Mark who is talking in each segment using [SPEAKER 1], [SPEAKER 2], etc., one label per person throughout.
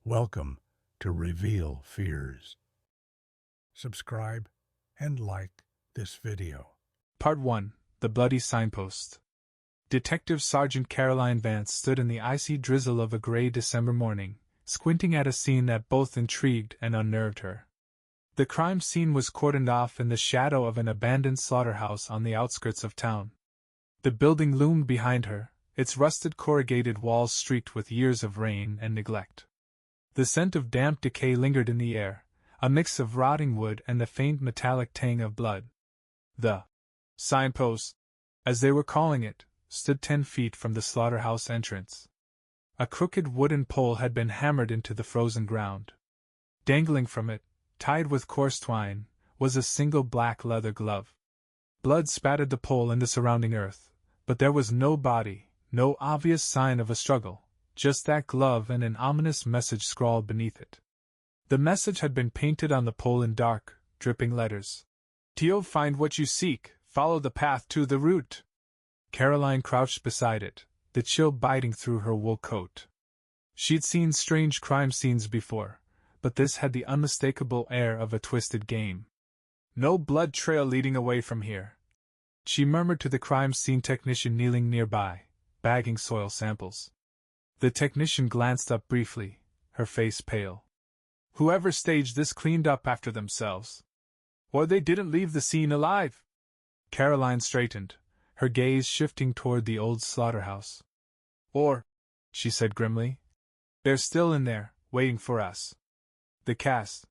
[SPEAKER 1] Welcome to Reveal Fears. Subscribe and like this video.
[SPEAKER 2] Part 1. The Bloody Signpost. Detective Sergeant Caroline Vance stood in the icy drizzle of a gray December morning, squinting at a scene that both intrigued and unnerved her. The crime scene was cordoned off in the shadow of an abandoned slaughterhouse on the outskirts of town. The building loomed behind her, its rusted corrugated walls streaked with years of rain and neglect. The scent of damp decay lingered in the air, a mix of rotting wood and the faint metallic tang of blood. The signpost, as they were calling it, stood 10 feet from the slaughterhouse entrance. A crooked wooden pole had been hammered into the frozen ground. Dangling from it, tied with coarse twine, was a single black leather glove. Blood spattered the pole and the surrounding earth, but there was no body, no obvious sign of a struggle. Just that glove and an ominous message scrawled beneath it. The message had been painted on the pole in dark, dripping letters. "Tio, find what you seek, follow the path to the root." Caroline crouched beside it, the chill biting through her wool coat. She'd seen strange crime scenes before, but this had the unmistakable air of a twisted game. "No blood trail leading away from here," she murmured to the crime scene technician kneeling nearby, bagging soil samples. The technician glanced up briefly, her face pale. "Whoever staged this cleaned up after themselves. Or they didn't leave the scene alive." Caroline straightened, her gaze shifting toward the old slaughterhouse. "Or," she said grimly, "they're still in there, waiting for us." The cast.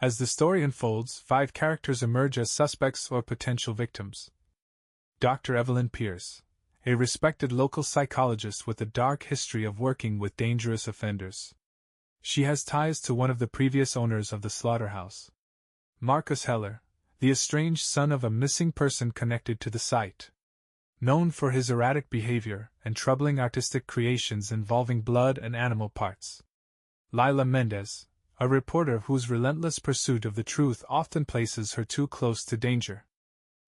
[SPEAKER 2] As the story unfolds, 5 characters emerge as suspects or potential victims. Dr. Evelyn Pierce, a respected local psychologist with a dark history of working with dangerous offenders. She has ties to one of the previous owners of the slaughterhouse. Marcus Heller, the estranged son of a missing person connected to the site. Known for his erratic behavior and troubling artistic creations involving blood and animal parts. Lila Mendez, a reporter whose relentless pursuit of the truth often places her too close to danger.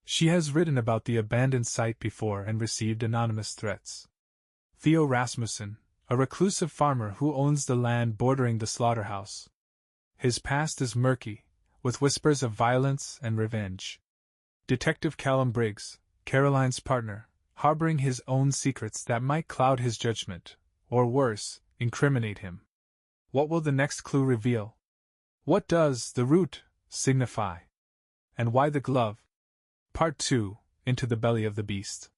[SPEAKER 2] She has written about the abandoned site before and received anonymous threats. Theo Rasmussen, a reclusive farmer who owns the land bordering the slaughterhouse. His past is murky, with whispers of violence and revenge. Detective Callum Briggs, Caroline's partner, harboring his own secrets that might cloud his judgment, or worse, incriminate him. What will the next clue reveal? What does the root signify? And why the glove? Part 2. Into the Belly of the Beast.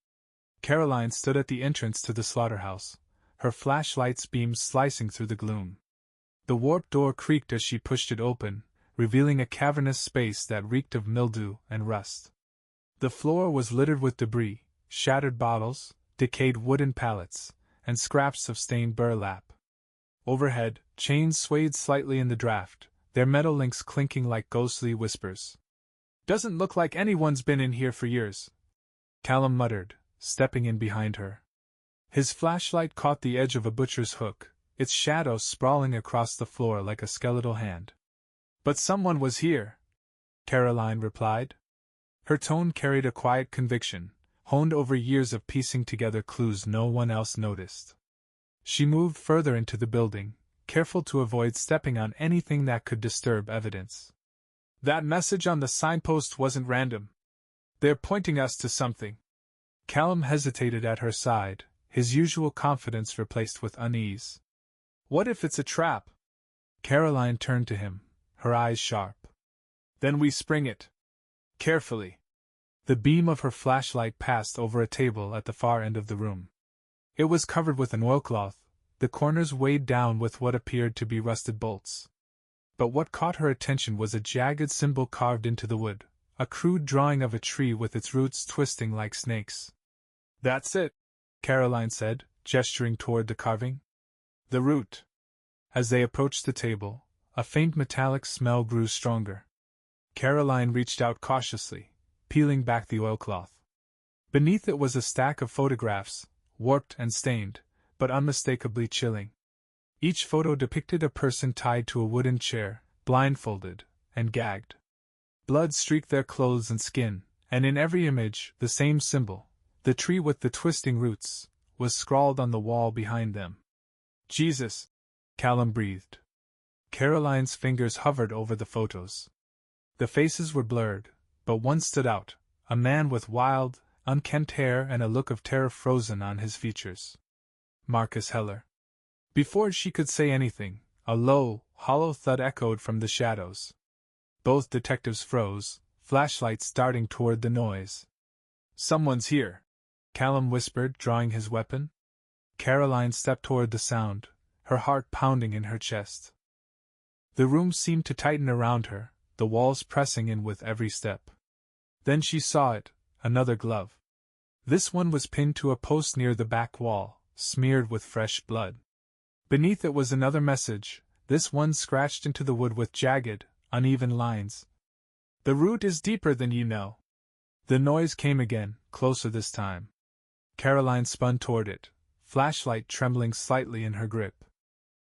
[SPEAKER 2] Caroline stood at the entrance to the slaughterhouse, her flashlight's beams slicing through the gloom. The warped door creaked as she pushed it open, revealing a cavernous space that reeked of mildew and rust. The floor was littered with debris, shattered bottles, decayed wooden pallets, and scraps of stained burlap. Overhead, chains swayed slightly in the draft, their metal links clinking like ghostly whispers. "Doesn't look like anyone's been in here for years," Callum muttered, stepping in behind her. His flashlight caught the edge of a butcher's hook, its shadow sprawling across the floor like a skeletal hand. "But someone was here," Caroline replied. Her tone carried a quiet conviction, honed over years of piecing together clues no one else noticed. She moved further into the building, careful to avoid stepping on anything that could disturb evidence. "That message on the signpost wasn't random. They're pointing us to something." Callum hesitated at her side, his usual confidence replaced with unease. "What if it's a trap?" Caroline turned to him, her eyes sharp. "Then we spring it. Carefully." The beam of her flashlight passed over a table at the far end of the room. It was covered with an oilcloth, the corners weighed down with what appeared to be rusted bolts. But what caught her attention was a jagged symbol carved into the wood, a crude drawing of a tree with its roots twisting like snakes. "That's it," Caroline said, gesturing toward the carving. "The root." As they approached the table, a faint metallic smell grew stronger. Caroline reached out cautiously, peeling back the oilcloth. Beneath it was a stack of photographs, warped and stained, but unmistakably chilling. Each photo depicted a person tied to a wooden chair, blindfolded, and gagged. Blood streaked their clothes and skin, and in every image, the same symbol, the tree with the twisting roots, was scrawled on the wall behind them. "Jesus," Callum breathed, Caroline's fingers hovered over the photos. The faces were blurred, but one stood out, a man with wild, unkempt hair and a look of terror frozen on his features. Marcus Heller. Before she could say anything, a low, hollow thud echoed from the shadows. Both detectives froze, flashlights darting toward the noise. "Someone's here," Callum whispered, drawing his weapon. Caroline stepped toward the sound, her heart pounding in her chest. The room seemed to tighten around her, the walls pressing in with every step. Then she saw it, another glove. This one was pinned to a post near the back wall, smeared with fresh blood. Beneath it was another message, this one scratched into the wood with jagged, uneven lines. "The root is deeper than you know." The noise came again, closer this time. Caroline spun toward it, flashlight trembling slightly in her grip.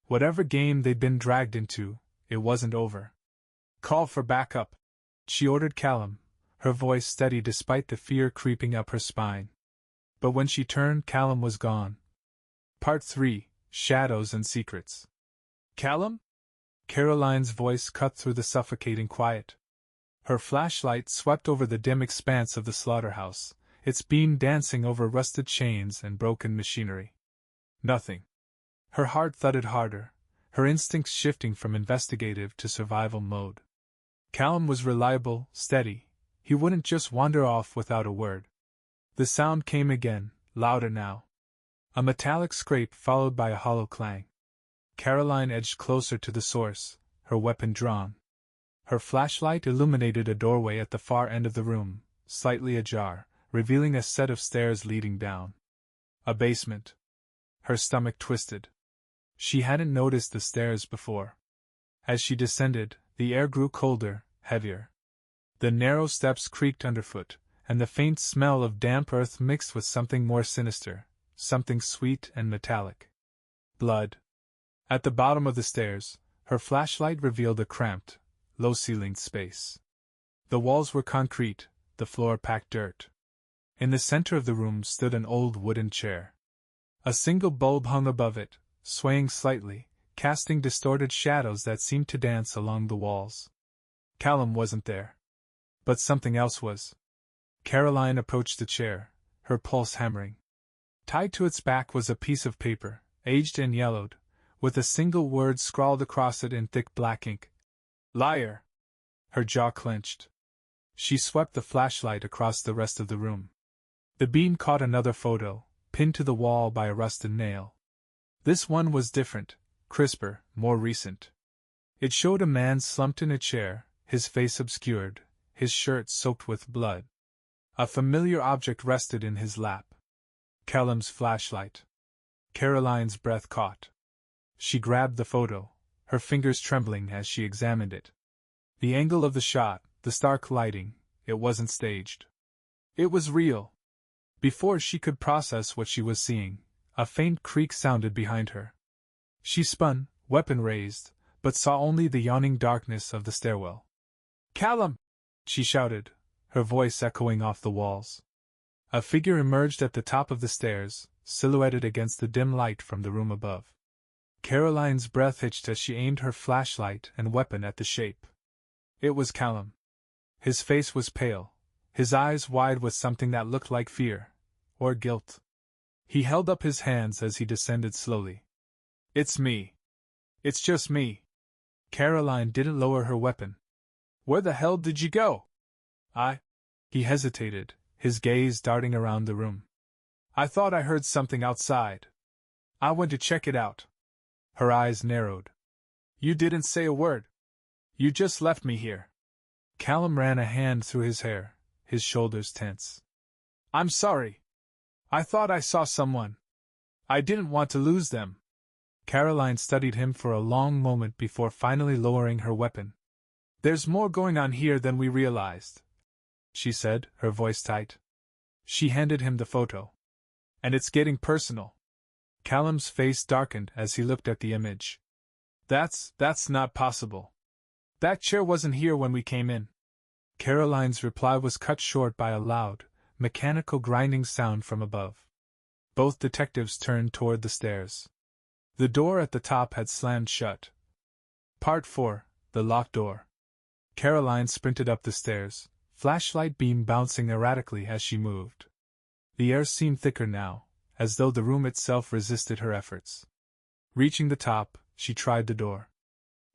[SPEAKER 2] Whatever game they'd been dragged into, it wasn't over. "Call for backup," she ordered Callum, her voice steady despite the fear creeping up her spine. But when she turned, Callum was gone. Part 3: Shadows and Secrets. "Callum?" Caroline's voice cut through the suffocating quiet. Her flashlight swept over the dim expanse of the slaughterhouse, its beam dancing over rusted chains and broken machinery. Nothing. Her heart thudded harder, her instincts shifting from investigative to survival mode. Callum was reliable, steady. He wouldn't just wander off without a word. The sound came again, louder now. A metallic scrape followed by a hollow clang. Caroline edged closer to the source, her weapon drawn. Her flashlight illuminated a doorway at the far end of the room, slightly ajar, revealing a set of stairs leading down. A basement. Her stomach twisted. She hadn't noticed the stairs before. As she descended, the air grew colder, heavier. The narrow steps creaked underfoot, and the faint smell of damp earth mixed with something more sinister, something sweet and metallic. Blood. At the bottom of the stairs, her flashlight revealed a cramped, low-ceilinged space. The walls were concrete, the floor packed dirt. In the center of the room stood an old wooden chair. A single bulb hung above it, swaying slightly, casting distorted shadows that seemed to dance along the walls. Callum wasn't there. But something else was. Caroline approached the chair, her pulse hammering. Tied to its back was a piece of paper, aged and yellowed, with a single word scrawled across it in thick black ink. "Liar!" Her jaw clenched. She swept the flashlight across the rest of the room. The beam caught another photo, pinned to the wall by a rusted nail. This one was different, crisper, more recent. It showed a man slumped in a chair, his face obscured, his shirt soaked with blood. A familiar object rested in his lap. Callum's flashlight. Caroline's breath caught. She grabbed the photo, her fingers trembling as she examined it. The angle of the shot, the stark lighting, it wasn't staged. It was real. Before she could process what she was seeing, a faint creak sounded behind her. She spun, weapon raised, but saw only the yawning darkness of the stairwell. "Callum!" she shouted, her voice echoing off the walls. A figure emerged at the top of the stairs, silhouetted against the dim light from the room above. Caroline's breath hitched as she aimed her flashlight and weapon at the shape. It was Callum. His face was pale, his eyes wide with something that looked like fear, or guilt. He held up his hands as he descended slowly. "It's me. It's just me." Caroline didn't lower her weapon. "Where the hell did you go?" He hesitated, his gaze darting around the room. "I thought I heard something outside. I went to check it out." Her eyes narrowed. "You didn't say a word. You just left me here." Callum ran a hand through his hair, his shoulders tense. "I'm sorry. I thought I saw someone. I didn't want to lose them." Caroline studied him for a long moment before finally lowering her weapon. "There's more going on here than we realized," she said, her voice tight. She handed him the photo. "And it's getting personal." Callum's face darkened as he looked at the image. That's not possible. That chair wasn't here when we came in." Caroline's reply was cut short by a loud, mechanical grinding sound from above. Both detectives turned toward the stairs. The door at the top had slammed shut. Part 4. The Locked Door. Caroline sprinted up the stairs, flashlight beam bouncing erratically as she moved. The air seemed thicker now, as though the room itself resisted her efforts. Reaching the top, she tried the door.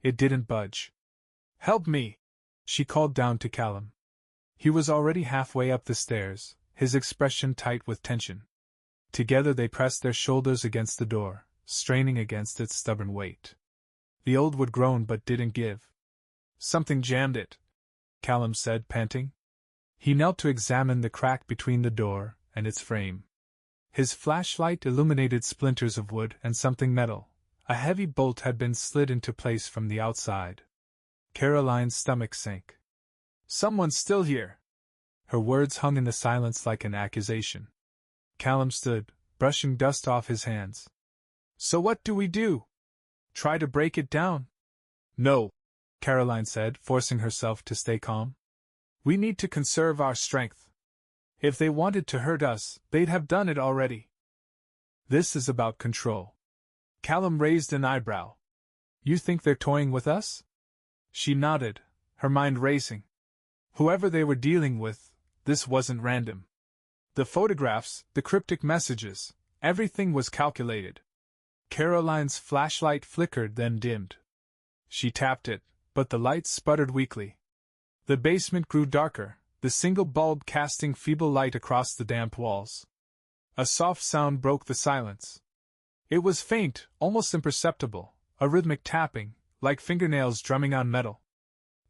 [SPEAKER 2] It didn't budge. "Help me!" she called down to Callum. He was already halfway up the stairs, his expression tight with tension. Together they pressed their shoulders against the door, straining against its stubborn weight. The old wood groaned but didn't give. "Something jammed it," Callum said, panting. He knelt to examine the crack between the door and its frame. His flashlight illuminated splinters of wood and something metal. A heavy bolt had been slid into place from the outside. Caroline's stomach sank. "Someone's still here." Her words hung in the silence like an accusation. Callum stood, brushing dust off his hands. "So what do we do? Try to break it down?" "No," Caroline said, forcing herself to stay calm. "We need to conserve our strength. If they wanted to hurt us, they'd have done it already. This is about control." Callum raised an eyebrow. "You think they're toying with us?" She nodded, her mind racing. Whoever they were dealing with, this wasn't random. The photographs, the cryptic messages, everything was calculated. Caroline's flashlight flickered, then dimmed. She tapped it, but the light sputtered weakly. The basement grew darker, the single bulb casting feeble light across the damp walls. A soft sound broke the silence. It was faint, almost imperceptible, a rhythmic tapping, like fingernails drumming on metal.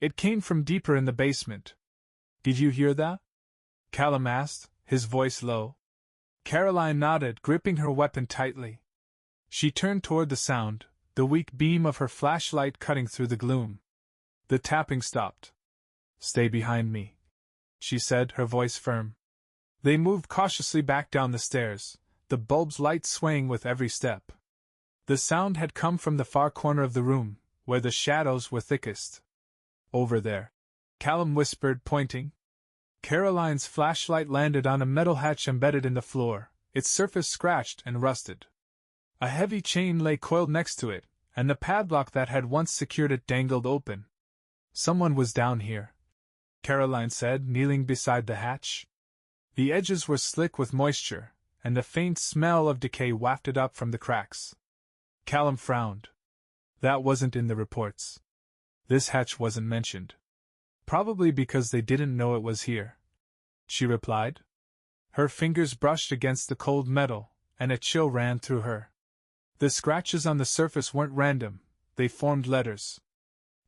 [SPEAKER 2] It came from deeper in the basement. "Did you hear that?" Callum asked, his voice low. Caroline nodded, gripping her weapon tightly. She turned toward the sound, the weak beam of her flashlight cutting through the gloom. The tapping stopped. "Stay behind me," she said, her voice firm. They moved cautiously back down the stairs, the bulb's light swaying with every step. The sound had come from the far corner of the room, where the shadows were thickest. "Over there," Callum whispered, pointing. Caroline's flashlight landed on a metal hatch embedded in the floor, its surface scratched and rusted. A heavy chain lay coiled next to it, and the padlock that had once secured it dangled open. "Someone was down here," Caroline said, kneeling beside the hatch. The edges were slick with moisture, and a faint smell of decay wafted up from the cracks. Callum frowned. That wasn't in the reports. This hatch wasn't mentioned. "Probably because they didn't know it was here," she replied. Her fingers brushed against the cold metal, and a chill ran through her. The scratches on the surface weren't random, they formed letters.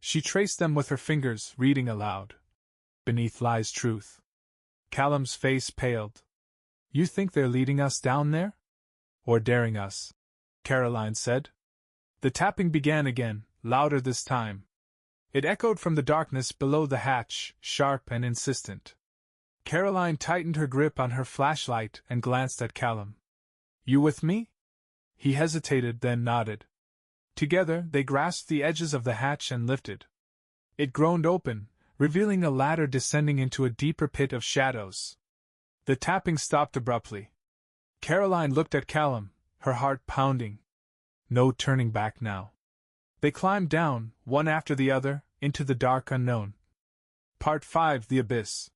[SPEAKER 2] She traced them with her fingers, reading aloud. "Beneath lies truth." Callum's face paled. "You think they're leading us down there? Or daring us?" Caroline said. The tapping began again, louder this time. It echoed from the darkness below the hatch, sharp and insistent. Caroline tightened her grip on her flashlight and glanced at Callum. "You with me?" He hesitated, then nodded. Together, they grasped the edges of the hatch and lifted. It groaned open, revealing a ladder descending into a deeper pit of shadows. The tapping stopped abruptly. Caroline looked at Callum, her heart pounding. No turning back now. They climbed down, one after the other, into the dark unknown. Part 5: The Abyss.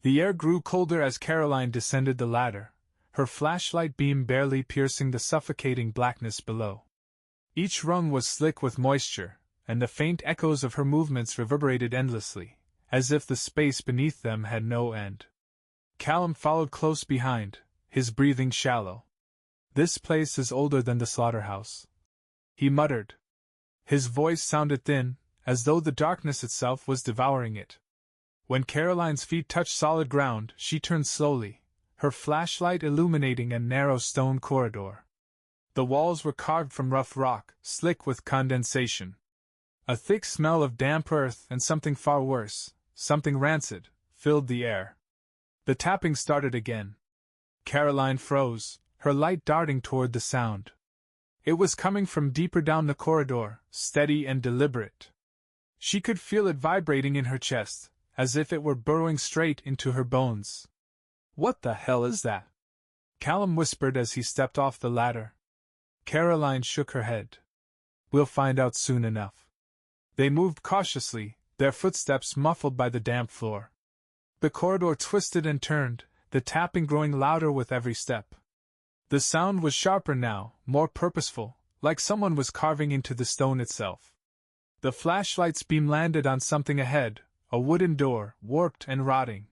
[SPEAKER 2] The air grew colder as Caroline descended the ladder, her flashlight beam barely piercing the suffocating blackness below. Each rung was slick with moisture, and the faint echoes of her movements reverberated endlessly, as if the space beneath them had no end. Callum followed close behind, his breathing shallow. "This place is older than the slaughterhouse," he muttered. His voice sounded thin, as though the darkness itself was devouring it. When Caroline's feet touched solid ground, she turned slowly, her flashlight illuminating a narrow stone corridor. The walls were carved from rough rock, slick with condensation. A thick smell of damp earth and something far worse, something rancid, filled the air. The tapping started again. Caroline froze, her light darting toward the sound. It was coming from deeper down the corridor, steady and deliberate. She could feel it vibrating in her chest, as if it were burrowing straight into her bones. "What the hell is that?" Callum whispered as he stepped off the ladder. Caroline shook her head. "We'll find out soon enough." They moved cautiously, their footsteps muffled by the damp floor. The corridor twisted and turned, the tapping growing louder with every step. The sound was sharper now, more purposeful, like someone was carving into the stone itself. The flashlight's beam landed on something ahead, a wooden door, warped and rotting.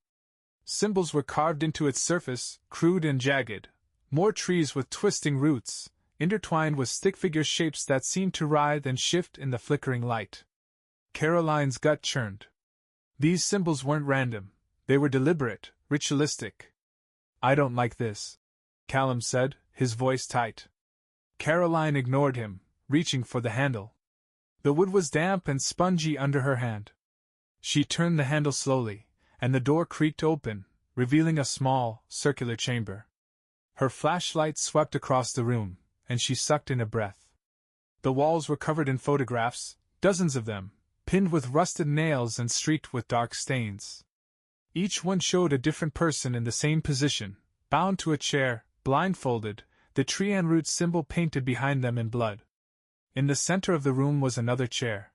[SPEAKER 2] Symbols were carved into its surface, crude and jagged. More trees with twisting roots, intertwined with stick-figure shapes that seemed to writhe and shift in the flickering light. Caroline's gut churned. These symbols weren't random. They were deliberate, ritualistic. "I don't like this," Callum said, his voice tight. Caroline ignored him, reaching for the handle. The wood was damp and spongy under her hand. She turned the handle slowly, and the door creaked open, revealing a small, circular chamber. Her flashlight swept across the room, and she sucked in a breath. The walls were covered in photographs, dozens of them, pinned with rusted nails and streaked with dark stains. Each one showed a different person in the same position, bound to a chair, blindfolded, the tree and root symbol painted behind them in blood. In the center of the room was another chair.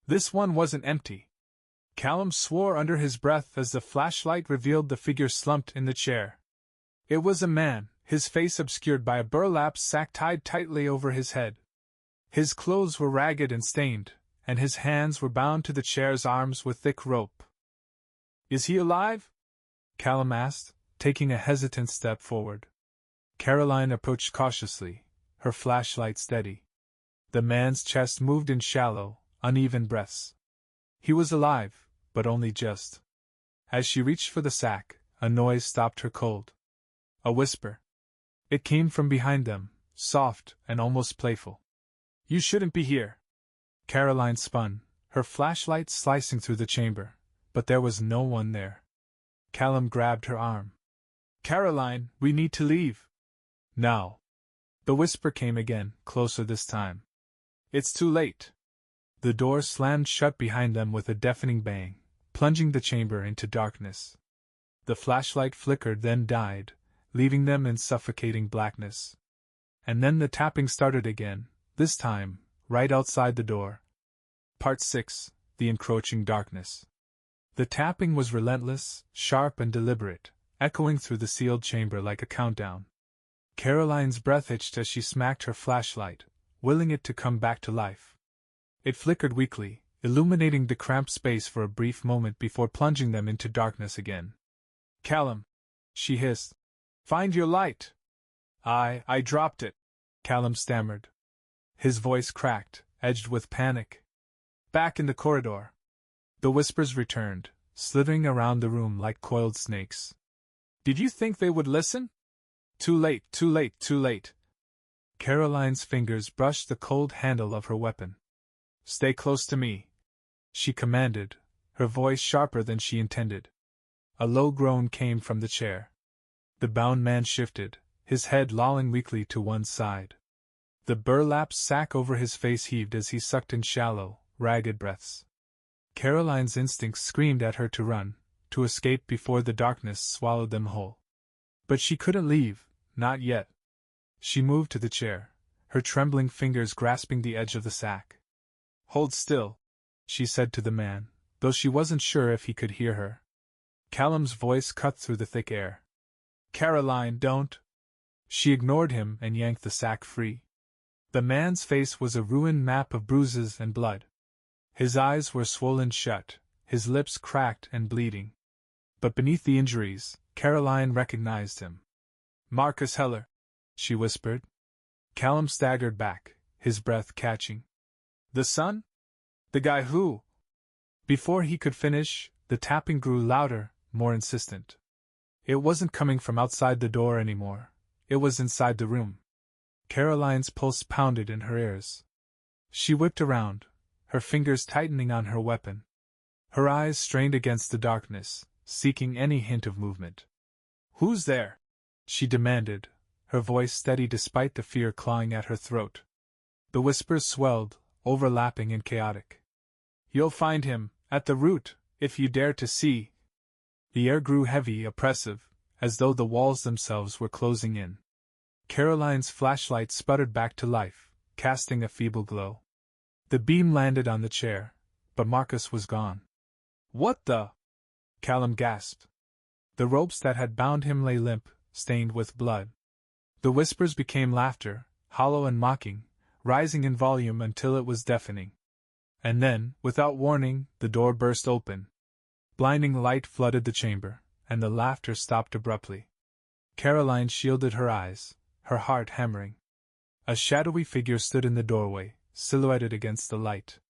[SPEAKER 2] This one wasn't empty. Callum swore under his breath as the flashlight revealed the figure slumped in the chair. It was a man, his face obscured by a burlap sack tied tightly over his head. His clothes were ragged and stained, and his hands were bound to the chair's arms with thick rope. "Is he alive?" Callum asked, taking a hesitant step forward. Caroline approached cautiously, her flashlight steady. The man's chest moved in shallow, uneven breaths. He was alive, but only just. As she reached for the sack, a noise stopped her cold. A whisper. It came from behind them, soft and almost playful. "You shouldn't be here." Caroline spun, her flashlight slicing through the chamber, but there was no one there. Callum grabbed her arm. "Caroline, we need to leave." "Now." The whisper came again, closer this time. "It's too late." The door slammed shut behind them with a deafening bang, plunging the chamber into darkness. The flashlight flickered, then died, leaving them in suffocating blackness. And then the tapping started again, this time, right outside the door. Part 6: The Encroaching Darkness. The tapping was relentless, sharp and deliberate, echoing through the sealed chamber like a countdown. Caroline's breath itched as she smacked her flashlight, willing it to come back to life. It flickered weakly, illuminating the cramped space for a brief moment before plunging them into darkness again. "Callum," she hissed. "Find your light." I dropped it," Callum stammered. His voice cracked, edged with panic. Back in the corridor. The whispers returned, slithering around the room like coiled snakes. "Did you think they would listen?" "Too late, too late, too late." Caroline's fingers brushed the cold handle of her weapon. "Stay close to me," she commanded, her voice sharper than she intended. A low groan came from the chair. The bound man shifted, his head lolling weakly to one side. The burlap sack over his face heaved as he sucked in shallow, ragged breaths. Caroline's instincts screamed at her to run, to escape before the darkness swallowed them whole. But she couldn't leave, not yet. She moved to the chair, her trembling fingers grasping the edge of the sack. "Hold still," she said to the man, though she wasn't sure if he could hear her. Callum's voice cut through the thick air. "Caroline, don't." She ignored him and yanked the sack free. The man's face was a ruined map of bruises and blood. His eyes were swollen shut, his lips cracked and bleeding. But beneath the injuries, Caroline recognized him. "Marcus Heller," she whispered. Callum staggered back, his breath catching. "The son? The guy who?" Before he could finish, the tapping grew louder, more insistent. It wasn't coming from outside the door anymore, it was inside the room. Caroline's pulse pounded in her ears. She whipped around, her fingers tightening on her weapon. Her eyes strained against the darkness, seeking any hint of movement. "Who's there?" she demanded, her voice steady despite the fear clawing at her throat. The whispers swelled, overlapping and chaotic. "You'll find him, at the root, if you dare to see." The air grew heavy, oppressive, as though the walls themselves were closing in. Caroline's flashlight sputtered back to life, casting a feeble glow. The beam landed on the chair, but Marcus was gone. "What the?" Callum gasped. The ropes that had bound him lay limp, stained with blood. The whispers became laughter, hollow and mocking, rising in volume until it was deafening. And then, without warning, the door burst open. Blinding light flooded the chamber, and the laughter stopped abruptly. Caroline shielded her eyes, her heart hammering. A shadowy figure stood in the doorway, silhouetted against the light.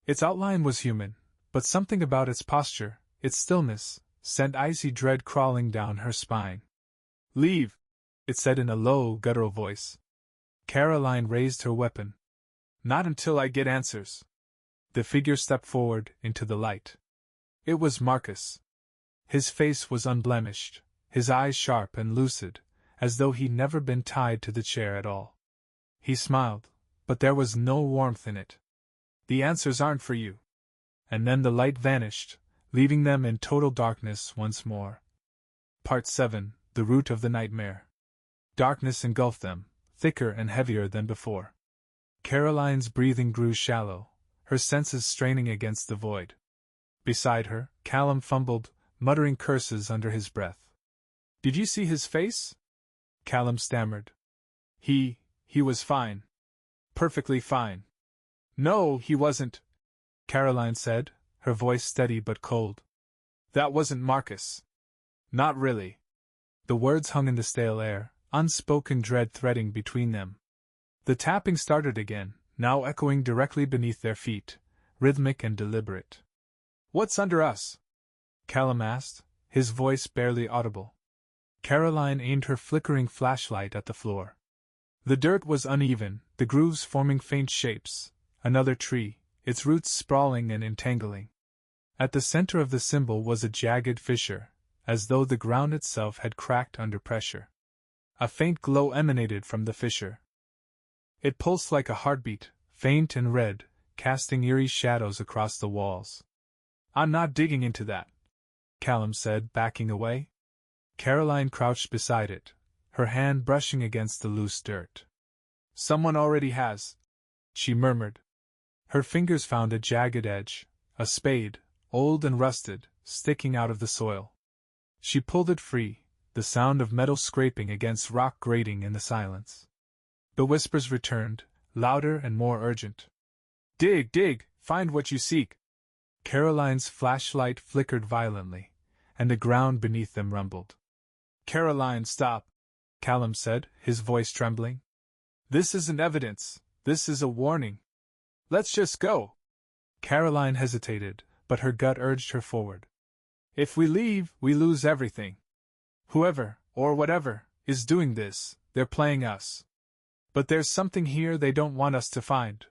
[SPEAKER 2] Its outline was human, but something about its posture, its stillness, sent icy dread crawling down her spine. "Leave," it said in a low, guttural voice. Caroline raised her weapon. "Not until I get answers." The figure stepped forward, into the light. It was Marcus. His face was unblemished, his eyes sharp and lucid, as though he'd never been tied to the chair at all. He smiled, but there was no warmth in it. "The answers aren't for you." And then the light vanished, leaving them in total darkness once more. Part 7. The Root of the Nightmare. Darkness engulfed them, thicker and heavier than before. Caroline's breathing grew shallow, her senses straining against the void. Beside her, Callum fumbled, muttering curses under his breath. "Did you see his face?" Callum stammered. He was fine. Perfectly fine." "No, he wasn't," Caroline said, her voice steady but cold. "That wasn't Marcus." "Not really." The words hung in the stale air, unspoken dread threading between them. The tapping started again, now echoing directly beneath their feet, rhythmic and deliberate. "What's under us?" Callum asked, his voice barely audible. Caroline aimed her flickering flashlight at the floor. The dirt was uneven, the grooves forming faint shapes. Another tree, its roots sprawling and entangling. At the center of the symbol was a jagged fissure, as though the ground itself had cracked under pressure. A faint glow emanated from the fissure. It pulsed like a heartbeat, faint and red, casting eerie shadows across the walls. "I'm not digging into that," Callum said, backing away. Caroline crouched beside it, her hand brushing against the loose dirt. "Someone already has," she murmured. Her fingers found a jagged edge, a spade, old and rusted, sticking out of the soil. She pulled it free, the sound of metal scraping against rock grating in the silence. The whispers returned, louder and more urgent. "Dig, dig, find what you seek." Caroline's flashlight flickered violently, and the ground beneath them rumbled. "Caroline, stop," Callum said, his voice trembling. "This isn't evidence, this is a warning. Let's just go." Caroline hesitated, but her gut urged her forward. "If we leave, we lose everything. Whoever, or whatever, is doing this, they're playing us. But there's something here they don't want us to find."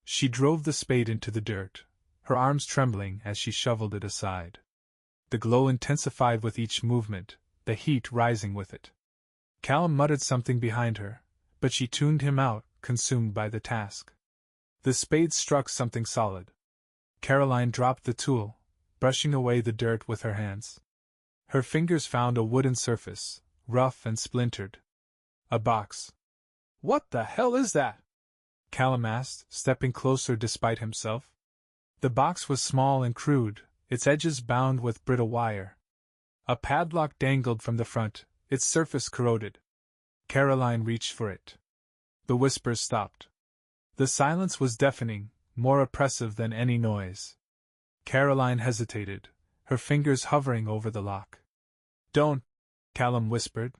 [SPEAKER 2] She drove the spade into the dirt, her arms trembling as she shoveled it aside. The glow intensified with each movement, the heat rising with it. Callum muttered something behind her, but she tuned him out, consumed by the task. The spade struck something solid. Caroline dropped the tool, brushing away the dirt with her hands. Her fingers found a wooden surface, rough and splintered. A box. "What the hell is that?" Callum asked, stepping closer despite himself. The box was small and crude, its edges bound with brittle wire. A padlock dangled from the front, its surface corroded. Caroline reached for it. The whispers stopped. The silence was deafening, more oppressive than any noise. Caroline hesitated, her fingers hovering over the lock. "Don't," Callum whispered.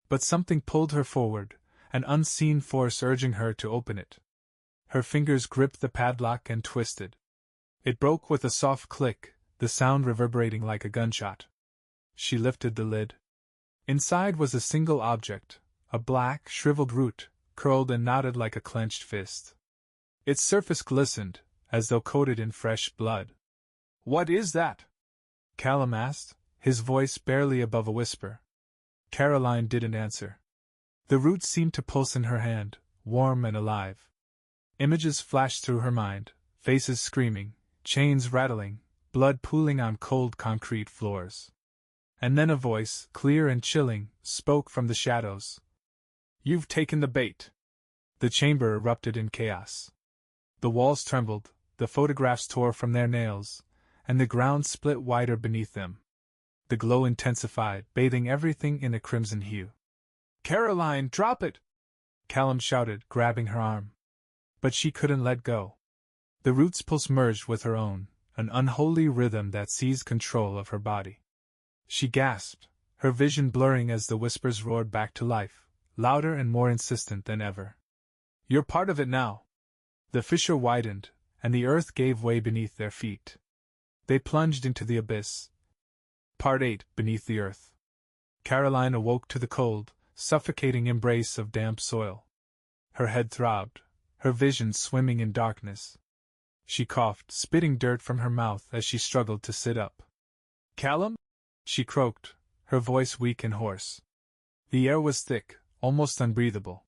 [SPEAKER 2] But something pulled her forward, an unseen force urging her to open it. Her fingers gripped the padlock and twisted. It broke with a soft click, the sound reverberating like a gunshot. She lifted the lid. Inside was a single object, a black, shriveled root, curled and knotted like a clenched fist. Its surface glistened, as though coated in fresh blood. "What is that?" Callum asked, his voice barely above a whisper. Caroline didn't answer. The root seemed to pulse in her hand, warm and alive. Images flashed through her mind, faces screaming, chains rattling, blood pooling on cold concrete floors. And then a voice, clear and chilling, spoke from the shadows. "You've taken the bait." The chamber erupted in chaos. The walls trembled, the photographs tore from their nails, and the ground split wider beneath them. The glow intensified, bathing everything in a crimson hue. "Caroline, drop it!" Callum shouted, grabbing her arm. But she couldn't let go. The root's pulse merged with her own, an unholy rhythm that seized control of her body. She gasped, her vision blurring as the whispers roared back to life, louder and more insistent than ever. "You're part of it now." The fissure widened, and the earth gave way beneath their feet. They plunged into the abyss. Part 8. Beneath the earth. Caroline awoke to the cold, suffocating embrace of damp soil. Her head throbbed, her vision swimming in darkness. She coughed, spitting dirt from her mouth as she struggled to sit up. "Callum?" she croaked, her voice weak and hoarse. The air was thick, almost unbreathable.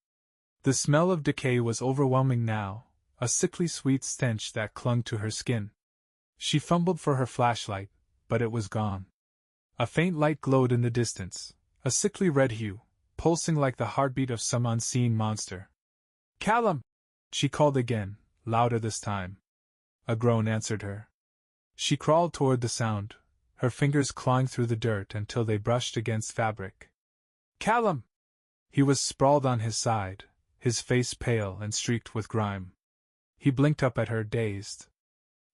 [SPEAKER 2] The smell of decay was overwhelming now, a sickly sweet stench that clung to her skin. She fumbled for her flashlight, but it was gone. A faint light glowed in the distance, a sickly red hue, pulsing like the heartbeat of some unseen monster. "Callum!" she called again, louder this time. A groan answered her. She crawled toward the sound, her fingers clawing through the dirt until they brushed against fabric. "Callum!" He was sprawled on his side, his face pale and streaked with grime. He blinked up at her, dazed.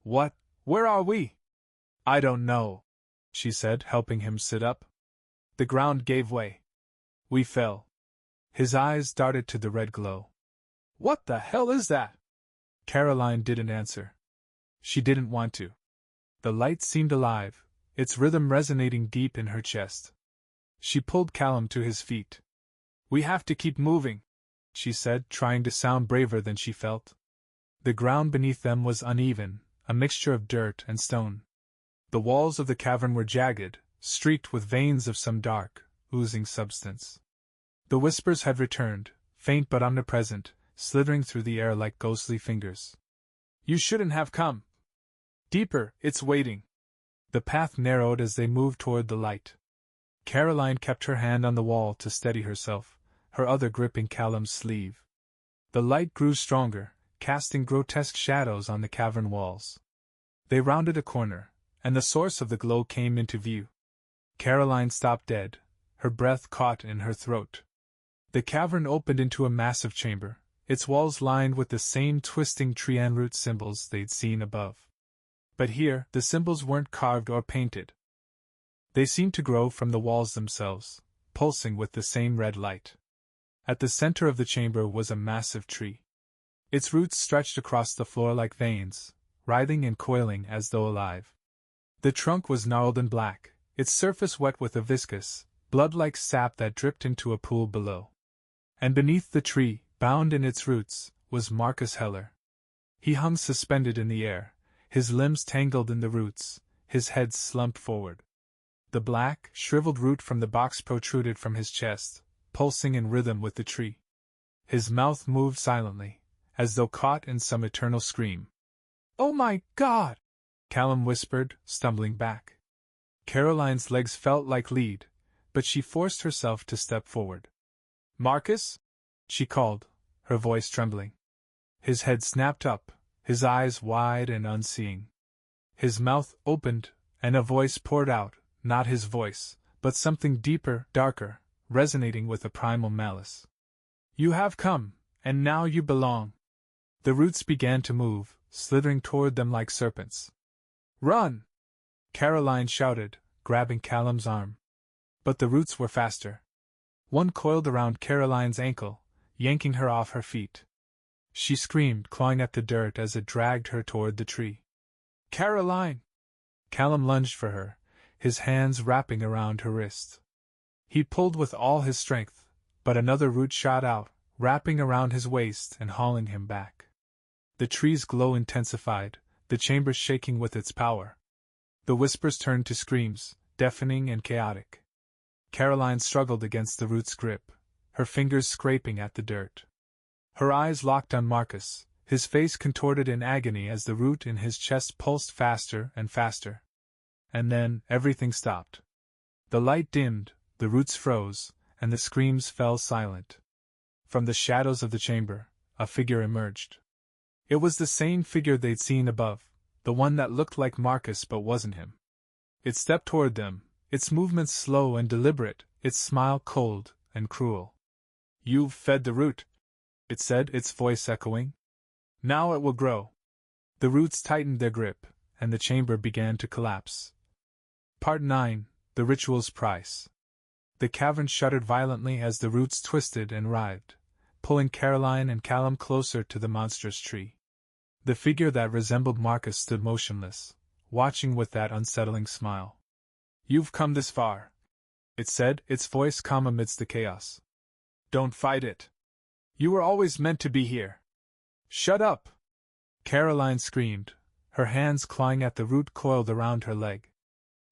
[SPEAKER 2] "What? Where are we?" "I don't know," she said, helping him sit up. "The ground gave way. We fell." His eyes darted to the red glow. "What the hell is that?" Caroline didn't answer. She didn't want to. The light seemed alive, its rhythm resonating deep in her chest. She pulled Callum to his feet. "We have to keep moving," she said, trying to sound braver than she felt. The ground beneath them was uneven, a mixture of dirt and stone. The walls of the cavern were jagged, streaked with veins of some dark, oozing substance. The whispers had returned, faint but omnipresent, slithering through the air like ghostly fingers. "You shouldn't have come. Deeper, it's waiting." The path narrowed as they moved toward the light. Caroline kept her hand on the wall to steady herself, her other gripping Callum's sleeve. The light grew stronger, casting grotesque shadows on the cavern walls. They rounded a corner, and the source of the glow came into view. Caroline stopped dead, her breath caught in her throat. The cavern opened into a massive chamber, its walls lined with the same twisting tree and root symbols they'd seen above. But here, the symbols weren't carved or painted. They seemed to grow from the walls themselves, pulsing with the same red light. At the center of the chamber was a massive tree. Its roots stretched across the floor like veins, writhing and coiling as though alive. The trunk was gnarled and black, its surface wet with a viscous, blood-like sap that dripped into a pool below. And beneath the tree, bound in its roots, was Marcus Heller. He hung suspended in the air, his limbs tangled in the roots, his head slumped forward. The black, shriveled root from the box protruded from his chest, pulsing in rhythm with the tree. His mouth moved silently, as though caught in some eternal scream. "Oh my God!" Callum whispered, stumbling back. Caroline's legs felt like lead, but she forced herself to step forward. "Marcus?" she called, her voice trembling. His head snapped up, his eyes wide and unseeing. His mouth opened, and a voice poured out, not his voice, but something deeper, darker, resonating with a primal malice. "You have come, and now you belong." The roots began to move, slithering toward them like serpents. "Run!" Caroline shouted, grabbing Callum's arm. But the roots were faster. One coiled around Caroline's ankle, yanking her off her feet. She screamed, clawing at the dirt as it dragged her toward the tree. "Caroline!" Callum lunged for her, his hands wrapping around her wrist. He pulled with all his strength, but another root shot out, wrapping around his waist and hauling him back. The tree's glow intensified, the chamber shaking with its power. The whispers turned to screams, deafening and chaotic. Caroline struggled against the root's grip, her fingers scraping at the dirt. Her eyes locked on Marcus, his face contorted in agony as the root in his chest pulsed faster and faster. And then, everything stopped. The light dimmed, the roots froze, and the screams fell silent. From the shadows of the chamber, a figure emerged. It was the same figure they'd seen above, the one that looked like Marcus but wasn't him. It stepped toward them, its movements slow and deliberate, its smile cold and cruel. "You've fed the root," it said, its voice echoing. "Now it will grow." The roots tightened their grip, and the chamber began to collapse. Part 9: The Ritual's Price. The cavern shuddered violently as the roots twisted and writhed, pulling Caroline and Callum closer to the monstrous tree. The figure that resembled Marcus stood motionless, watching with that unsettling smile. "You've come this far," it said, its voice calm amidst the chaos. "Don't fight it. You were always meant to be here." "Shut up!" Caroline screamed, her hands clawing at the root coiled around her leg.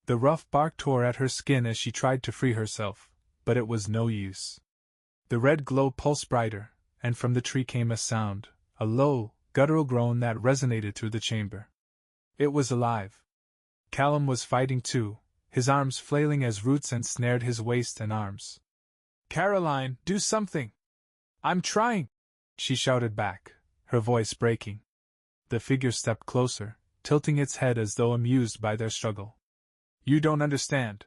[SPEAKER 2] The rough bark tore at her skin as she tried to free herself, but it was no use. The red glow pulsed brighter, and from the tree came a sound, a low, guttural groan that resonated through the chamber. It was alive. Callum was fighting too, his arms flailing as roots ensnared his waist and arms. "Caroline, do something!" "I'm trying!" she shouted back, her voice breaking. The figure stepped closer, tilting its head as though amused by their struggle. "You don't understand,"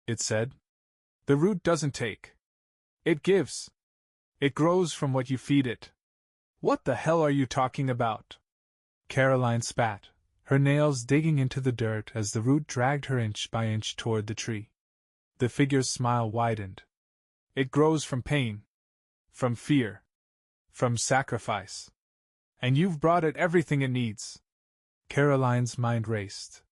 [SPEAKER 2] it said. "The root doesn't take. It gives. It grows from what you feed it." "What the hell are you talking about?" Caroline spat, her nails digging into the dirt as the root dragged her inch by inch toward the tree. The figure's smile widened. "It grows from pain. From fear. From sacrifice. And you've brought it everything it needs." Caroline's mind raced.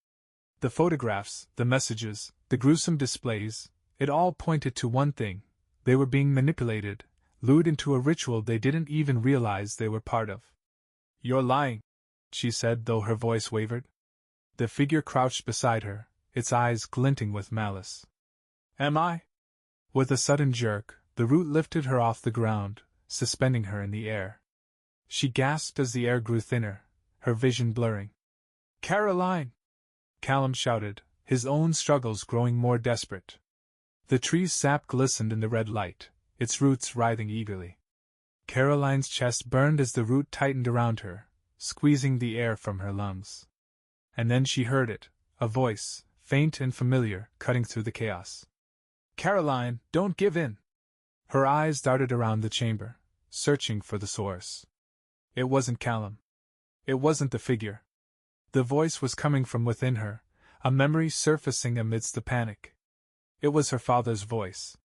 [SPEAKER 2] The photographs, the messages, the gruesome displays, it all pointed to one thing: they were being manipulated, lured into a ritual they didn't even realize they were part of. "You're lying," she said, though her voice wavered. The figure crouched beside her, its eyes glinting with malice. "Am I?" With a sudden jerk, the root lifted her off the ground, suspending her in the air. She gasped as the air grew thinner, her vision blurring. "Caroline!" Callum shouted, his own struggles growing more desperate. The tree's sap glistened in the red light, its roots writhing eagerly. Caroline's chest burned as the root tightened around her, squeezing the air from her lungs. And then she heard it, a voice, faint and familiar, cutting through the chaos. "Caroline, don't give in!" Her eyes darted around the chamber, searching for the source. It wasn't Callum. It wasn't the figure. The voice was coming from within her, a memory surfacing amidst the panic. It was her father's voice.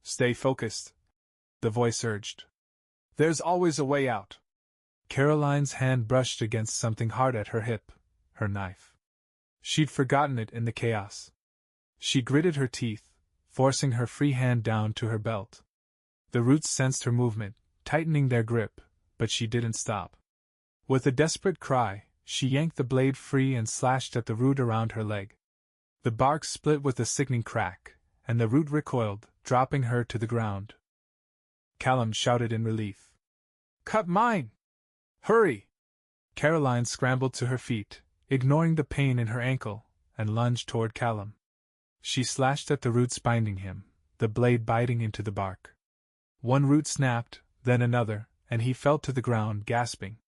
[SPEAKER 2] "Stay focused," the voice urged. "There's always a way out." Caroline's hand brushed against something hard at her hip, her knife. She'd forgotten it in the chaos. She gritted her teeth, forcing her free hand down to her belt. The roots sensed her movement, tightening their grip, but she didn't stop. With a desperate cry, she yanked the blade free and slashed at the root around her leg. The bark split with a sickening crack, and the root recoiled, dropping her to the ground. Callum shouted in relief. "Cut mine! Hurry!" Caroline scrambled to her feet, ignoring the pain in her ankle, and lunged toward Callum. She slashed at the roots binding him, the blade biting into the bark. One root snapped, then another, and he fell to the ground, gasping.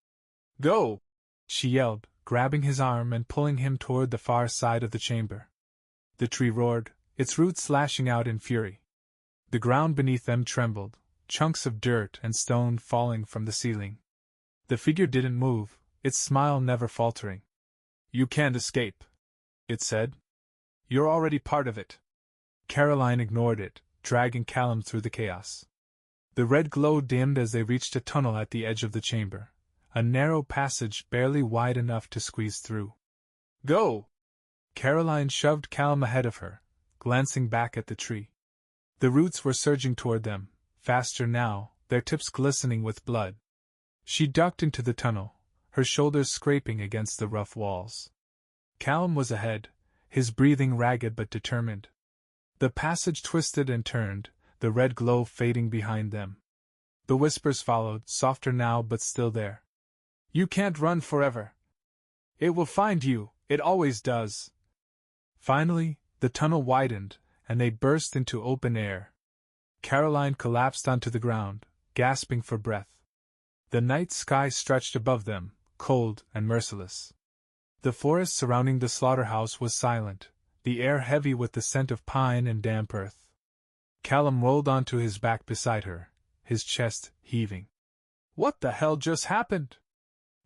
[SPEAKER 2] "Go!" she yelled, grabbing his arm and pulling him toward the far side of the chamber. The tree roared, its roots lashing out in fury. The ground beneath them trembled, chunks of dirt and stone falling from the ceiling. The figure didn't move, its smile never faltering. "You can't escape," it said. "You're already part of it." Caroline ignored it, dragging Callum through the chaos. The red glow dimmed as they reached a tunnel at the edge of the chamber, a narrow passage barely wide enough to squeeze through. "Go!" Caroline shoved Callum ahead of her, glancing back at the tree. The roots were surging toward them, faster now, their tips glistening with blood. She ducked into the tunnel, her shoulders scraping against the rough walls. Callum was ahead, his breathing ragged but determined. The passage twisted and turned, the red glow fading behind them. The whispers followed, softer now but still there. "You can't run forever. It will find you, it always does." Finally, the tunnel widened, and they burst into open air. Caroline collapsed onto the ground, gasping for breath. The night sky stretched above them, cold and merciless. The forest surrounding the slaughterhouse was silent, the air heavy with the scent of pine and damp earth. Callum rolled onto his back beside her, his chest heaving. "What the hell just happened?"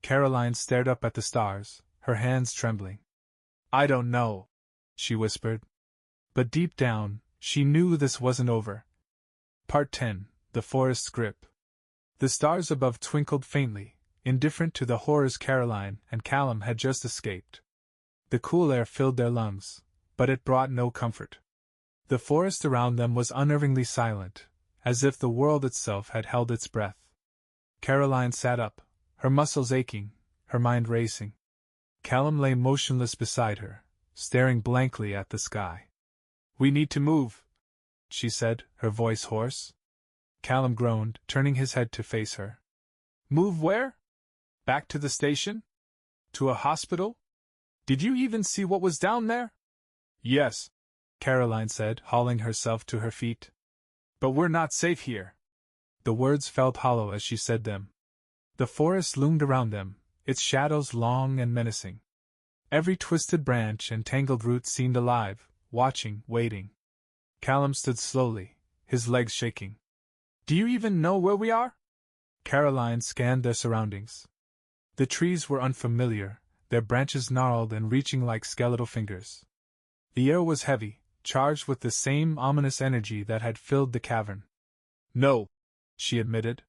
[SPEAKER 2] Caroline stared up at the stars, her hands trembling. "I don't know," she whispered. But deep down, she knew this wasn't over. Part 10. The Forest's Grip. The stars above twinkled faintly, indifferent to the horrors Caroline and Callum had just escaped. The cool air filled their lungs, but it brought no comfort. The forest around them was unnervingly silent, as if the world itself had held its breath. Caroline sat up, her muscles aching, her mind racing. Callum lay motionless beside her, staring blankly at the sky. "We need to move," she said, her voice hoarse. Callum groaned, turning his head to face her. "Move where? Back to the station? To a hospital? Did you even see what was down there?" "Yes," Caroline said, hauling herself to her feet. "But we're not safe here." The words felt hollow as she said them. The forest loomed around them, its shadows long and menacing. Every twisted branch and tangled root seemed alive, watching, waiting. Callum stood slowly, his legs shaking. "Do you even know where we are?" Caroline scanned their surroundings. The trees were unfamiliar, their branches gnarled and reaching like skeletal fingers. The air was heavy, charged with the same ominous energy that had filled the cavern. "No," she admitted.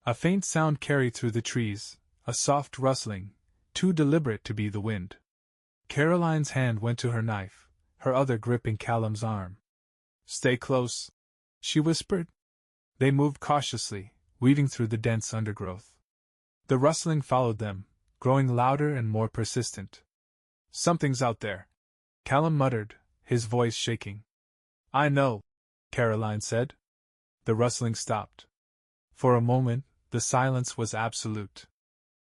[SPEAKER 2] A faint sound carried through the trees, a soft rustling, too deliberate to be the wind. Caroline's hand went to her knife, her other gripping Callum's arm. "Stay close," she whispered. They moved cautiously, weaving through the dense undergrowth. The rustling followed them, growing louder and more persistent. "Something's out there," Callum muttered, his voice shaking. "I know," Caroline said. The rustling stopped. For a moment, the silence was absolute.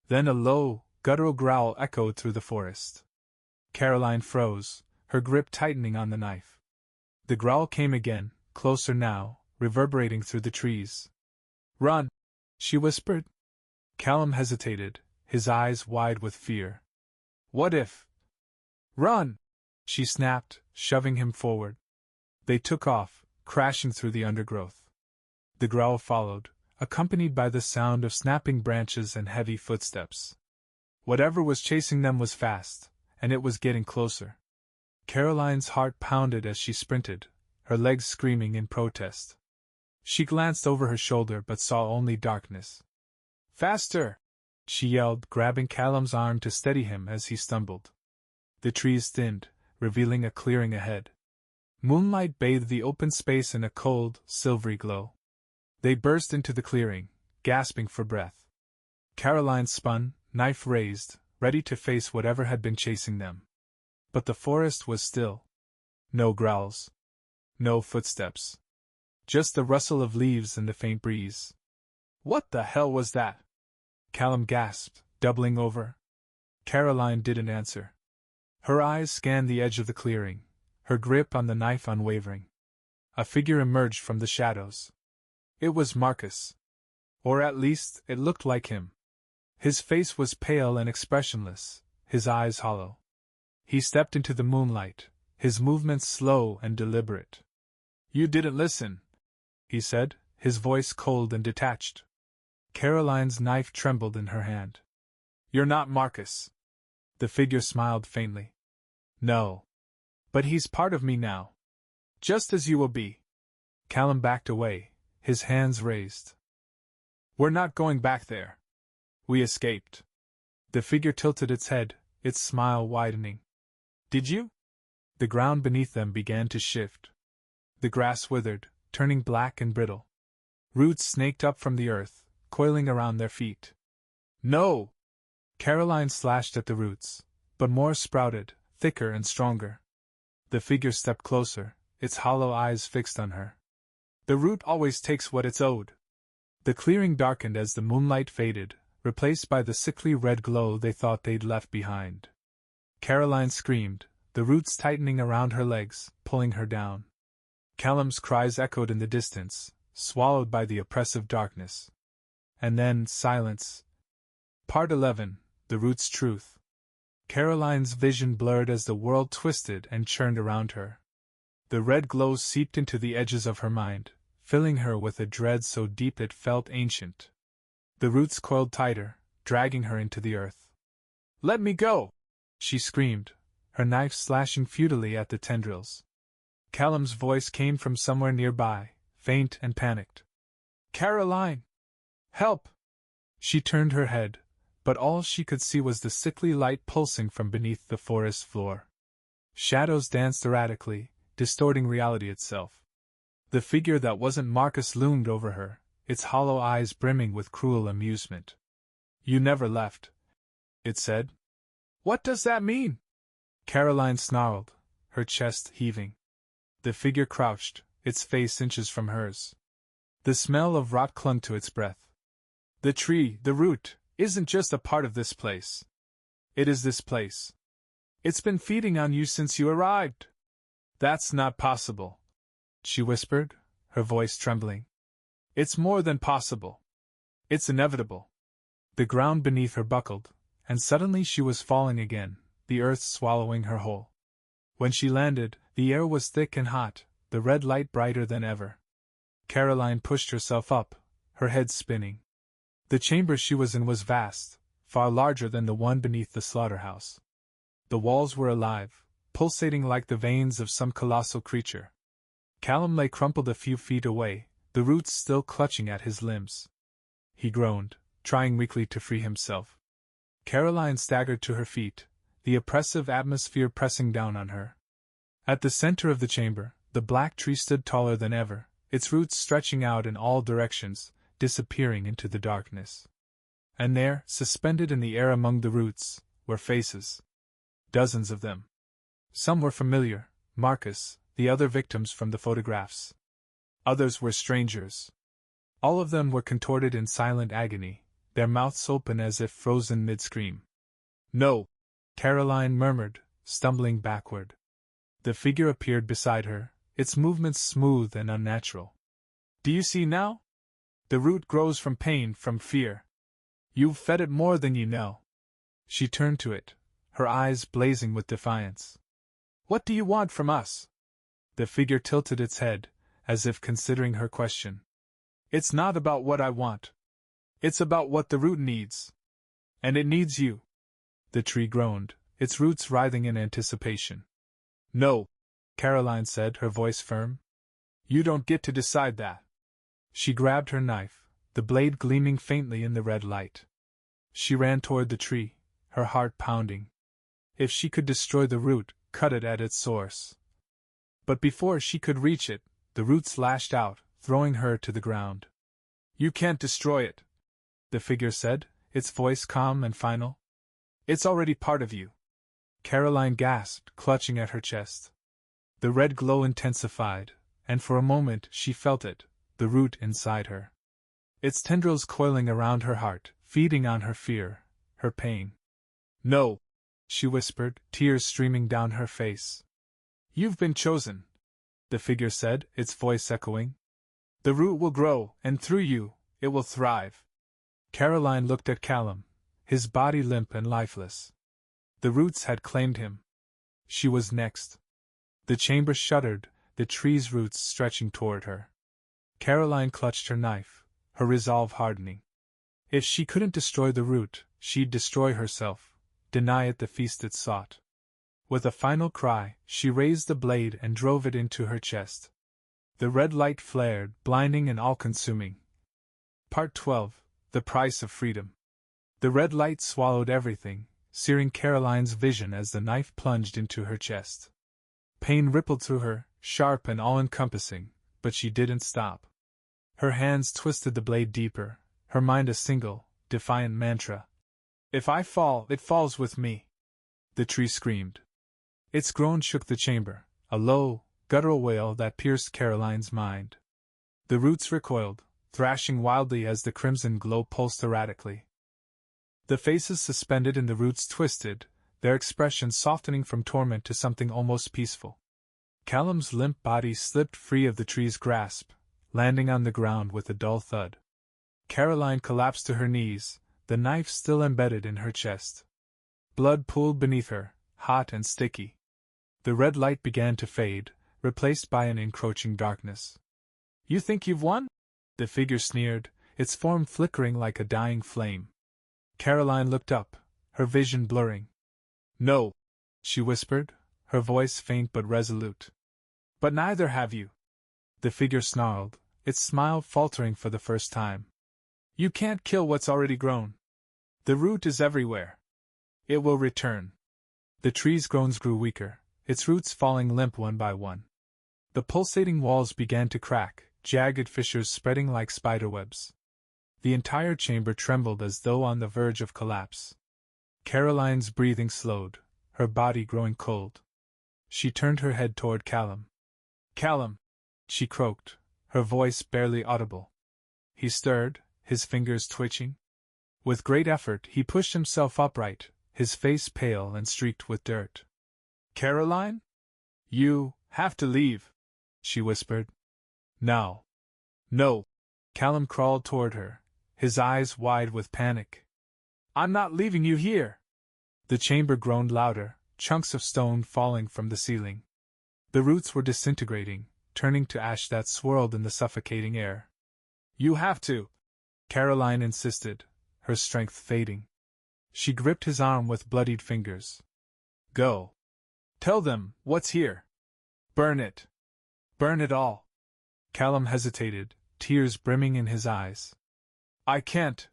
[SPEAKER 2] Then a low, guttural growl echoed through the forest. Caroline froze, her grip tightening on the knife. The growl came again, closer now, reverberating through the trees. "Run," she whispered. Callum hesitated, his eyes wide with fear. "What if—" "Run!" she snapped, shoving him forward. They took off, crashing through the undergrowth. The growl followed, accompanied by the sound of snapping branches and heavy footsteps. Whatever was chasing them was fast, and it was getting closer. Caroline's heart pounded as she sprinted, her legs screaming in protest. She glanced over her shoulder but saw only darkness. "Faster!" she yelled, grabbing Callum's arm to steady him as he stumbled. The trees thinned, revealing a clearing ahead. Moonlight bathed the open space in a cold, silvery glow. They burst into the clearing, gasping for breath. Caroline spun, knife raised, ready to face whatever had been chasing them. But the forest was still. No growls. No footsteps. Just the rustle of leaves and the faint breeze. "What the hell was that?" Callum gasped, doubling over. Caroline didn't answer. Her eyes scanned the edge of the clearing, her grip on the knife unwavering. A figure emerged from the shadows. It was Marcus. Or at least, it looked like him. His face was pale and expressionless, his eyes hollow. He stepped into the moonlight, his movements slow and deliberate. "You didn't listen," he said, his voice cold and detached. Caroline's knife trembled in her hand. "You're not Marcus." The figure smiled faintly. "No. But he's part of me now. Just as you will be." Callum backed away, his hands raised. "We're not going back there. We escaped." The figure tilted its head, its smile widening. "Did you?" The ground beneath them began to shift. The grass withered, turning black and brittle. Roots snaked up from the earth, coiling around their feet. "No!" Caroline slashed at the roots, but more sprouted, thicker and stronger. The figure stepped closer, its hollow eyes fixed on her. "The root always takes what it's owed." The clearing darkened as the moonlight faded, replaced by the sickly red glow they thought they'd left behind. Caroline screamed, the roots tightening around her legs, pulling her down. Callum's cries echoed in the distance, swallowed by the oppressive darkness. And then, silence. Part 11. the root's truth. Caroline's vision blurred as the world twisted and churned around her. The red glow seeped into the edges of her mind, filling her with a dread so deep it felt ancient. The roots coiled tighter, dragging her into the earth. "Let me go!" she screamed, her knife slashing futilely at the tendrils. Callum's voice came from somewhere nearby, faint and panicked. "Caroline! Help!" She turned her head, but all she could see was the sickly light pulsing from beneath the forest floor. Shadows danced erratically, distorting reality itself. The figure that wasn't Marcus loomed over her, its hollow eyes brimming with cruel amusement. "You never left," it said. "What does that mean?" Caroline snarled, her chest heaving. The figure crouched, its face inches from hers. The smell of rot clung to its breath. "The tree, the root, isn't just a part of this place. It is this place. It's been feeding on you since you arrived." "That's not possible," she whispered, her voice trembling. "It's more than possible. It's inevitable." The ground beneath her buckled, and suddenly she was falling again, the earth swallowing her whole. When she landed, the air was thick and hot, the red light brighter than ever. Caroline pushed herself up, her head spinning. The chamber she was in was vast, far larger than the one beneath the slaughterhouse. The walls were alive, pulsating like the veins of some colossal creature. Callum lay crumpled a few feet away, the roots still clutching at his limbs. He groaned, trying weakly to free himself. Caroline staggered to her feet, the oppressive atmosphere pressing down on her. At the center of the chamber, the black tree stood taller than ever, its roots stretching out in all directions, disappearing into the darkness. And there, suspended in the air among the roots, were faces. Dozens of them. Some were familiar, Marcus, the other victims from the photographs. Others were strangers. All of them were contorted in silent agony, their mouths open as if frozen mid-scream. "No," Caroline murmured, stumbling backward. The figure appeared beside her, its movements smooth and unnatural. "Do you see now? The root grows from pain, from fear. You've fed it more than you know." She turned to it, her eyes blazing with defiance. "What do you want from us?" The figure tilted its head, as if considering her question. "It's not about what I want. It's about what the root needs. And it needs you." The tree groaned, its roots writhing in anticipation. "No," Caroline said, her voice firm. "You don't get to decide that." She grabbed her knife, the blade gleaming faintly in the red light. She ran toward the tree, her heart pounding. If she could destroy the root, cut it at its source. But before she could reach it, the roots lashed out, throwing her to the ground. "You can't destroy it," the figure said, its voice calm and final. "It's already part of you." Caroline gasped, clutching at her chest. The red glow intensified, and for a moment she felt it, the root inside her. Its tendrils coiling around her heart, feeding on her fear, her pain. "No," she whispered, tears streaming down her face. "You've been chosen," the figure said, its voice echoing. "The root will grow, and through you, it will thrive." Caroline looked at Callum, his body limp and lifeless. The roots had claimed him. She was next. The chamber shuddered, the tree's roots stretching toward her. Caroline clutched her knife, her resolve hardening. If she couldn't destroy the root, she'd destroy herself, deny it the feast it sought. With a final cry, she raised the blade and drove it into her chest. The red light flared, blinding and all-consuming. Part 12. The Price of Freedom. The red light swallowed everything, searing Caroline's vision as the knife plunged into her chest. Pain rippled through her, sharp and all-encompassing, but she didn't stop. Her hands twisted the blade deeper, her mind a single, defiant mantra. "If I fall, it falls with me," the tree screamed. Its groan shook the chamber, a low, guttural wail that pierced Caroline's mind. The roots recoiled, thrashing wildly as the crimson glow pulsed erratically. The faces suspended in the roots twisted, their expressions softening from torment to something almost peaceful. Callum's limp body slipped free of the tree's grasp, landing on the ground with a dull thud. Caroline collapsed to her knees, the knife still embedded in her chest. Blood pooled beneath her, hot and sticky. The red light began to fade, replaced by an encroaching darkness. "You think you've won?" the figure sneered, its form flickering like a dying flame. Caroline looked up, her vision blurring. "No," she whispered, her voice faint but resolute. "But neither have you." The figure snarled, its smile faltering for the first time. "You can't kill what's already grown. The root is everywhere. It will return." The tree's groans grew weaker, its roots falling limp one by one. The pulsating walls began to crack, jagged fissures spreading like spiderwebs. The entire chamber trembled as though on the verge of collapse. Caroline's breathing slowed, her body growing cold. She turned her head toward Callum. "Callum!" she croaked, her voice barely audible. He stirred, his fingers twitching. With great effort he pushed himself upright, his face pale and streaked with dirt. "Caroline? You have to leave," she whispered. "Now." "No." Callum crawled toward her, his eyes wide with panic. "I'm not leaving you here." The chamber groaned louder, chunks of stone falling from the ceiling. The roots were disintegrating, turning to ash that swirled in the suffocating air. "You have to," Caroline insisted, her strength fading. She gripped his arm with bloodied fingers. "Go. Tell them what's here. Burn it. Burn it all." Callum hesitated, tears brimming in his eyes. "I can't."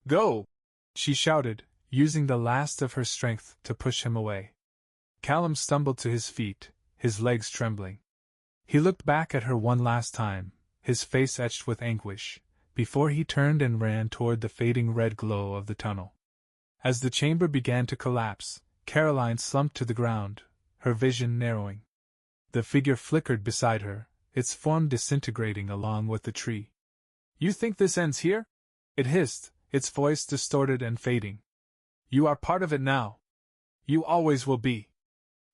[SPEAKER 2] "Go!" she shouted, using the last of her strength to push him away. Callum stumbled to his feet, his legs trembling. He looked back at her one last time, his face etched with anguish, before he turned and ran toward the fading red glow of the tunnel. As the chamber began to collapse, Caroline slumped to the ground, her vision narrowing. The figure flickered beside her, its form disintegrating along with the tree. "You think this ends here?" it hissed, its voice distorted and fading. "You are part of it now. You always will be."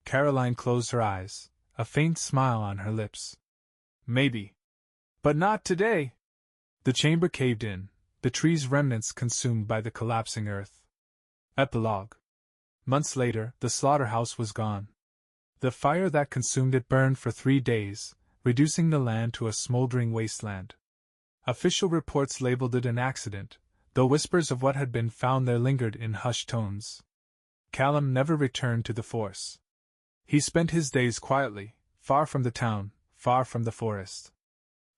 [SPEAKER 2] Caroline closed her eyes, a faint smile on her lips. "Maybe. But not today." The chamber caved in, the tree's remnants consumed by the collapsing earth. Epilogue. Months later, the slaughterhouse was gone. The fire that consumed it burned for 3 days, reducing the land to a smoldering wasteland. Official reports labeled it an accident, though whispers of what had been found there lingered in hushed tones. Callum never returned to the force. He spent his days quietly, far from the town, far from the forest.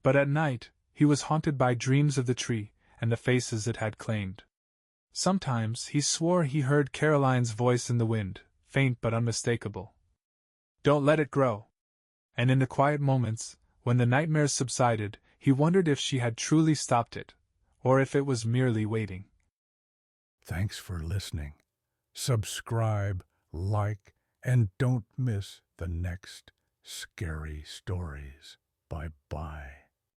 [SPEAKER 2] But at night, he was haunted by dreams of the tree and the faces it had claimed. Sometimes he swore he heard Caroline's voice in the wind, faint but unmistakable. "Don't let it grow." And in the quiet moments, when the nightmares subsided, he wondered if she had truly stopped it, or if it was merely waiting.
[SPEAKER 1] Thanks for listening. Subscribe, like, and don't miss the next scary stories. Bye-bye.